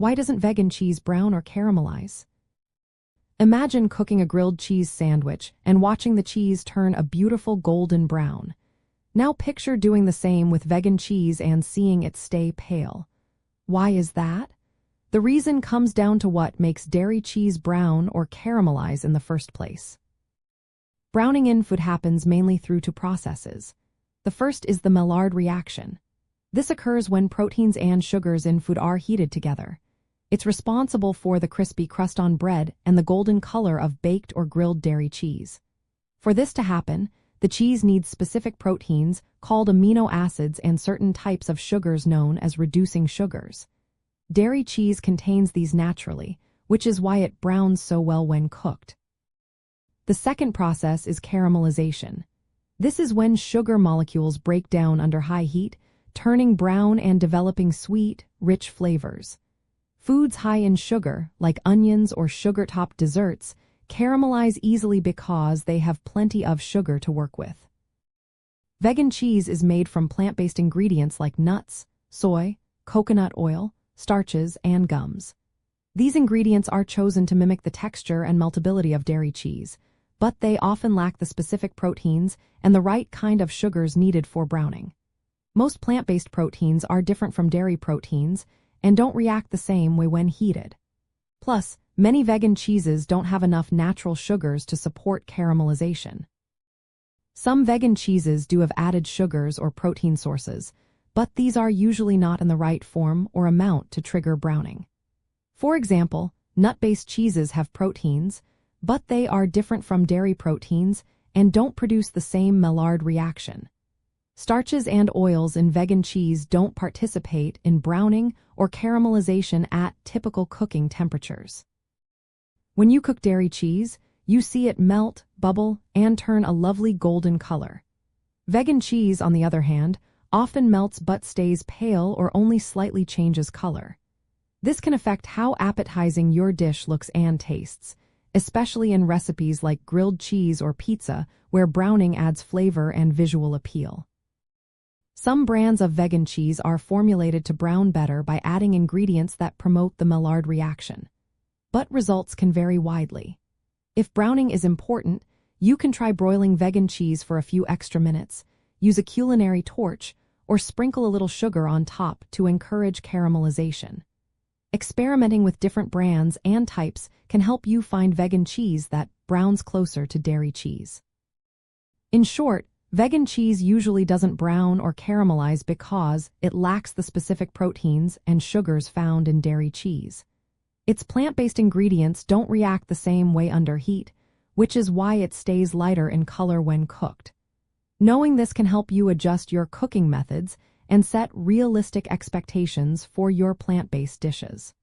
Why doesn't vegan cheese brown or caramelize? Imagine cooking a grilled cheese sandwich and watching the cheese turn a beautiful golden brown. Now picture doing the same with vegan cheese and seeing it stay pale. Why is that? The reason comes down to what makes dairy cheese brown or caramelize in the first place. Browning in food happens mainly through two processes. The first is the Maillard reaction. This occurs when proteins and sugars in food are heated together. It's responsible for the crispy crust on bread and the golden color of baked or grilled dairy cheese. For this to happen, the cheese needs specific proteins called amino acids and certain types of sugars known as reducing sugars. Dairy cheese contains these naturally, which is why it browns so well when cooked. The second process is caramelization. This is when sugar molecules break down under high heat, turning brown and developing sweet, rich flavors. Foods high in sugar, like onions or sugar-topped desserts, caramelize easily because they have plenty of sugar to work with. Vegan cheese is made from plant-based ingredients like nuts, soy, coconut oil, starches, and gums. These ingredients are chosen to mimic the texture and meltability of dairy cheese, but they often lack the specific proteins and the right kind of sugars needed for browning. Most plant-based proteins are different from dairy proteins and don't react the same way when heated. Plus, many vegan cheeses don't have enough natural sugars to support caramelization. Some vegan cheeses do have added sugars or protein sources, but these are usually not in the right form or amount to trigger browning. For example, nut-based cheeses have proteins, but they are different from dairy proteins and don't produce the same Maillard reaction. Starches and oils in vegan cheese don't participate in browning or caramelization at typical cooking temperatures. When you cook dairy cheese, you see it melt, bubble, and turn a lovely golden color. Vegan cheese, on the other hand, often melts but stays pale or only slightly changes color. This can affect how appetizing your dish looks and tastes, especially in recipes like grilled cheese or pizza, where browning adds flavor and visual appeal. Some brands of vegan cheese are formulated to brown better by adding ingredients that promote the Maillard reaction, but results can vary widely. If browning is important, you can try broiling vegan cheese for a few extra minutes, use a culinary torch, or sprinkle a little sugar on top to encourage caramelization. Experimenting with different brands and types can help you find vegan cheese that browns closer to dairy cheese. In short, vegan cheese usually doesn't brown or caramelize because it lacks the specific proteins and sugars found in dairy cheese. Its plant-based ingredients don't react the same way under heat, which is why it stays lighter in color when cooked. Knowing this can help you adjust your cooking methods and set realistic expectations for your plant-based dishes.